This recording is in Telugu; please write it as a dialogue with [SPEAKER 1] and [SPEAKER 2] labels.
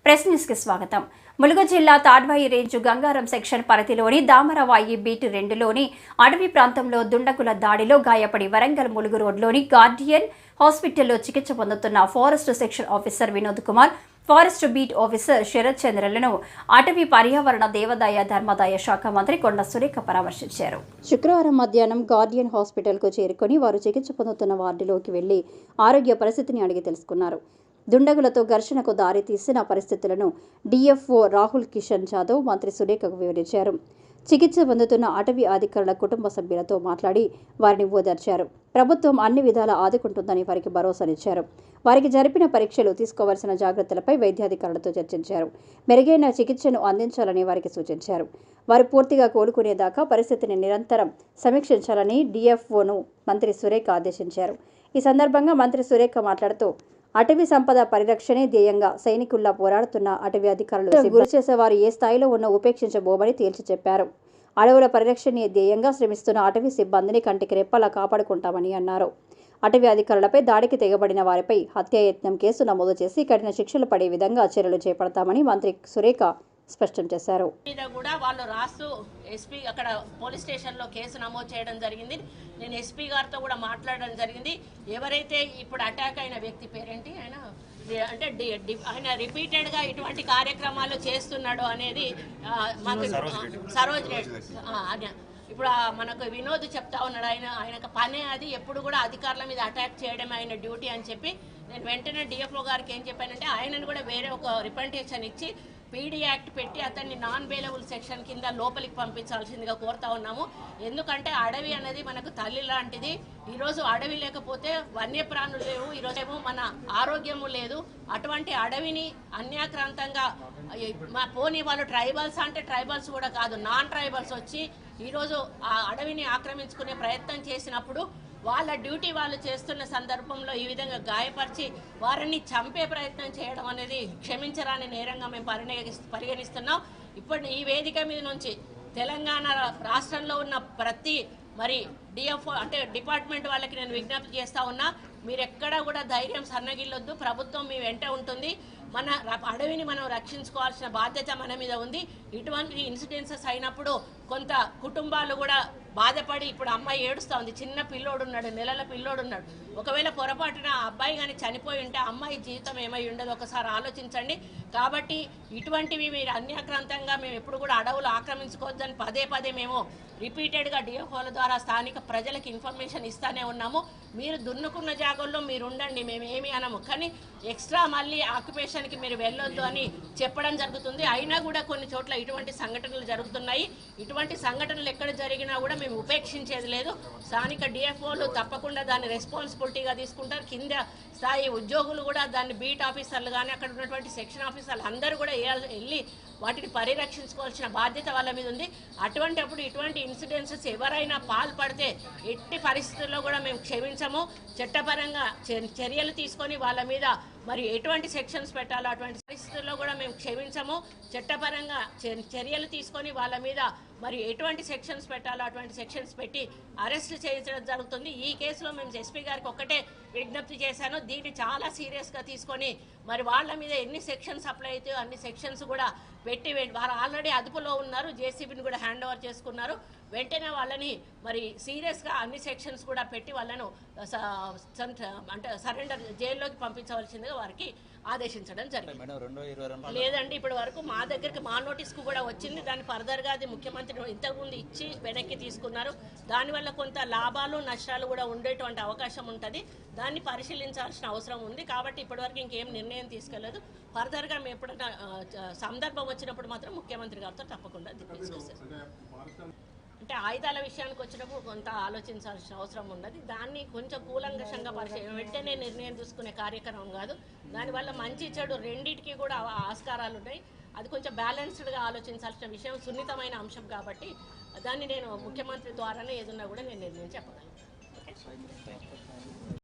[SPEAKER 1] ప్రెస్ న్యూస్ కి స్వాగతం. ములుగు జిల్లా తాడ్వాయి రేంజు గంగారం సెక్షన్ పరిధిలోని దామరవాయి బీట్ 2లోని అడవి ప్రాంతంలో దుండగుల దాడిలో గాయపడి వరంగల్ ములుగు రోడ్లోని గార్డియన్ హాస్పిటల్లో చికిత్స పొందుతున్న forest section officer Vinod Kumar, forest beat officer Sharath చంద్రలను అటవీ పర్యావరణ దేవాదాయ ధర్మాదాయ శాఖ మంత్రి కొండ సురేఖ పరామర్శించారు. శుక్రవారం మధ్యాహ్నం గార్డియన్ హాస్పిటల్కు చేరుకొని వారు చికిత్స పొందుతున్న వార్డులోకి వెళ్లి ఆరోగ్య పరిస్థితిని అడిగి తెలుసుకున్నారు. దుండగులతో ఘర్షణకు దారి తీసిన పరిస్థితులను డిఎఫ్ఓ రాహుల్ కిషన్ జాదవ్ మంత్రి సురేఖకు వివరించారు. చికిత్స పొందుతున్న అటవీ అధికారుల కుటుంబ సభ్యులతో మాట్లాడి వారిని ఓదార్చారు. ప్రభుత్వం అన్ని విధాలా ఆదుకుంటుందని వారికి భరోసానిచ్చారు. వారికి జరిపిన పరీక్షలు, తీసుకోవాల్సిన జాగ్రత్తలపై వైద్యాధికారులతో చర్చించారు. మెరుగైన చికిత్సను అందించాలని వారికి సూచించారు. వారు పూర్తిగా కోలుకునేదాకా పరిస్థితిని నిరంతరం సమీక్షించాలని డిఎఫ్ఓను మంత్రి సురేఖ ఆదేశించారు. ఈ సందర్భంగా మంత్రి సురేఖ మాట్లాడుతూ అటవీ సంపద పరిరక్షణే ధ్యేయంగా సైనికుల్లా పోరాడుతున్న అటవీ అధికారులు గురి చేసేవారు ఏ స్థాయిలో ఉన్న ఉపేక్షించబోమని తేల్చి చెప్పారు. అడవుల పరిరక్షణే ధ్యేయంగా శ్రమిస్తున్న అటవీ సిబ్బందిని కంటికి రెప్పలా కాపాడుకుంటామని అన్నారు. అటవీ అధికారులపై దాడికి తెగబడిన వారిపై హత్యాయత్నం కేసు నమోదు చేసి కఠిన శిక్షలు పడే విధంగా చర్యలు చేపడతామని మంత్రి సురేఖ స్పష్టం చేశారు.
[SPEAKER 2] వాళ్ళు రాస్తూ ఎస్పీ అక్కడ పోలీస్ స్టేషన్లో కేసు నమోదు చేయడం జరిగింది. నేను ఎస్పీ గారితో కూడా మాట్లాడడం జరిగింది. ఎవరైతే ఇప్పుడు అటాక్ అయిన వ్యక్తి పేరేంటి, ఆయన అంటే ఆయన రిపీటెడ్గా ఇటువంటి కార్యక్రమాలు చేస్తున్నాడు అనేది మాకు సరోజ్ ఇప్పుడు మనకు వినోద్ చెప్తా ఉన్నాడు. ఆయనకు పనే అది, ఎప్పుడు కూడా అధికారుల మీద అటాక్ చేయడం ఆయన డ్యూటీ అని చెప్పి నేను వెంటనే డిఎఫ్ఓ గారికి ఏం చెప్పానంటే ఆయనను కూడా వేరే ఒక రిప్రజెంటేషన్ ఇచ్చి పీడీ యాక్ట్ పెట్టి అతన్ని నాన్ బెయిలబుల్ సెక్షన్ కింద లోపలికి పంపించాల్సిందిగా కోరుతా ఉన్నాము. ఎందుకంటే అడవి అనేది మనకు తల్లి లాంటిది. ఈరోజు అడవి లేకపోతే వన్యప్రాణులు లేవు, ఈరోజేమో మన ఆరోగ్యము లేదు. అటువంటి అడవిని అన్యాక్రాంతంగా పోనీ వాళ్ళు ట్రైబల్స్ అంటే ట్రైబల్స్ కూడా కాదు, నాన్ ట్రైబల్స్ వచ్చి ఈరోజు ఆ అడవిని ఆక్రమించుకునే ప్రయత్నం చేసినప్పుడు వాళ్ళ డ్యూటీ వాళ్ళు చేస్తున్న సందర్భంలో ఈ విధంగా గాయపరిచి వారిని చంపే ప్రయత్నం చేయడం అనేది క్షమించరాని నేరంగా మేము పరిగణిస్తున్నాం. ఇప్పుడు ఈ వేదిక మీద నుంచి తెలంగాణ రాష్ట్రంలో ఉన్న ప్రతి డిఎఫ్ఓ అంటే డిపార్ట్మెంట్ వాళ్ళకి నేను విజ్ఞప్తి చేస్తా ఉన్నా, మీరెక్కడా కూడా ధైర్యం సన్నగిల్లొద్దు. ప్రభుత్వం మీ వెంట ఉంటుంది. మన అడవిని మనం రక్షించుకోవాల్సిన బాధ్యత మన మీద ఉంది. ఇటువంటి ఇన్సిడెన్సెస్ అయినప్పుడు కొంత కుటుంబాలు కూడా బాధపడి, ఇప్పుడు అమ్మాయి ఏడుస్తూ ఉంది, చిన్న పిల్లోడు ఉన్నాడు, నెలల పిల్లోడు ఉన్నాడు. ఒకవేళ పొరపాటున ఆ అబ్బాయి కానీ చనిపోయి ఉంటే అమ్మాయి జీవితం ఏమై ఉండదు, ఒకసారి ఆలోచించండి. కాబట్టి ఇటువంటివి మీరు అన్యాక్రాంతంగా మేము ఎప్పుడు కూడా అడవులు ఆక్రమించుకోవద్దని పదే పదే మేము రిపీటెడ్గా డిఎఫ్ఓల ద్వారా స్థానిక ప్రజలకు ఇన్ఫర్మేషన్ ఇస్తూనే ఉన్నాము. మీరు దున్నుకున్న జాగల్లో మీరు ఉండండి, మేము ఏమి అనము, కానీ ఎక్స్ట్రా మళ్ళీ ఆక్యుపేషన్కి మీరు వెళ్ళొద్దు అని చెప్పడం జరుగుతుంది. అయినా కూడా కొన్ని చోట్ల ఇటువంటి సంఘటనలు జరుగుతున్నాయి. ఇటువంటి సంఘటనలు ఎక్కడ జరిగినా కూడా మేము ఉపేక్షించేది లేదు. స్థానిక డిఎఫ్ఓలు తప్పకుండా దాన్ని రెస్పాన్సిబిలిటీగా తీసుకుంటారు. కింద స్థాయి ఉద్యోగులు కూడా దాన్ని బీట్ ఆఫీసర్లు కానీ అక్కడ ఉన్నటువంటి సెక్షన్ ఆఫీసర్లు అందరూ కూడా వెళ్ళి వాటిని పరిరక్షించుకోవాల్సిన బాధ్యత వాళ్ళ మీద ఉంది. అటువంటిప్పుడు ఇటువంటి ఇన్సిడెన్సెస్ ఎవరైనా పాల్పడితే ఎట్టి పరిస్థితుల్లో కూడా మేము క్షమించము. చట్టపరంగా చర్యలు తీసుకొని వాళ్ళ మీద ఎటువంటి సెక్షన్స్ పెట్టాలో అటువంటి పరిస్థితుల్లో కూడా మేము క్షమించము. చట్టపరంగా చర్యలు తీసుకొని వాళ్ళ మీద ఎటువంటి సెక్షన్స్ పెట్టాలో అటువంటి సెక్షన్స్ పెట్టి అరెస్ట్ చేయించడం జరుగుతుంది. ఈ కేసులో మేము ఎస్పీ గారికి ఒక్కటే విజ్ఞప్తి చేశాను, దీన్ని చాలా సీరియస్గా తీసుకొని వాళ్ళ మీద ఎన్ని సెక్షన్స్ అప్లై అవుతాయో అన్ని సెక్షన్స్ కూడా పెట్టి వారు ఆల్రెడీ అదుపులో ఉన్నారు. జేసీబీని కూడా హ్యాండ్ ఓవర్ చేసుకున్నారు. వెంటనే వాళ్ళని సీరియస్గా అన్ని సెక్షన్స్ కూడా పెట్టి వాళ్ళను అంటే సరెండర్ జైల్లోకి పంపించవలసిందిగా వారికి ఆదేశించడం జరిగింది. లేదండి, ఇప్పటి వరకు మా దగ్గరికి మా నోటీస్కు కూడా వచ్చింది. దాన్ని ఫర్దర్గా అది ముఖ్యమంత్రి ఇంతకుముందు ఇచ్చి వెనక్కి తీసుకున్నారు. దానివల్ల కొంత లాభాలు నష్టాలు కూడా ఉండేటువంటి అవకాశం ఉంటుంది. దాన్ని పరిశీలించాల్సిన అవసరం ఉంది. కాబట్టి ఇప్పటివరకు ఇంకేం నిర్ణయం తీసుకెళ్లదు. ఫర్దర్గా మేము ఎప్పుడైనా సందర్భం వచ్చినప్పుడు మాత్రం ముఖ్యమంత్రి గారితో తప్పకుండా డిస్కస్ చేస్తాం. అంటే ఆయుధాల విషయానికి వచ్చినప్పుడు కొంత ఆలోచించాల్సిన అవసరం ఉన్నది. దాన్ని కొంచెం కూలంకషంగా వెంటనే నిర్ణయం తీసుకునే కార్యక్రమం కాదు. దానివల్ల మంచి చెడు రెండింటికి కూడా ఆస్కారాలు ఉన్నాయి. అది కొంచెం బ్యాలెన్స్డ్గా ఆలోచించాల్సిన విషయం, సున్నితమైన అంశం కాబట్టి దాన్ని నేను ముఖ్యమంత్రి ద్వారానే ఏదన్నా కూడా నేను నిర్ణయం చెప్పగలను.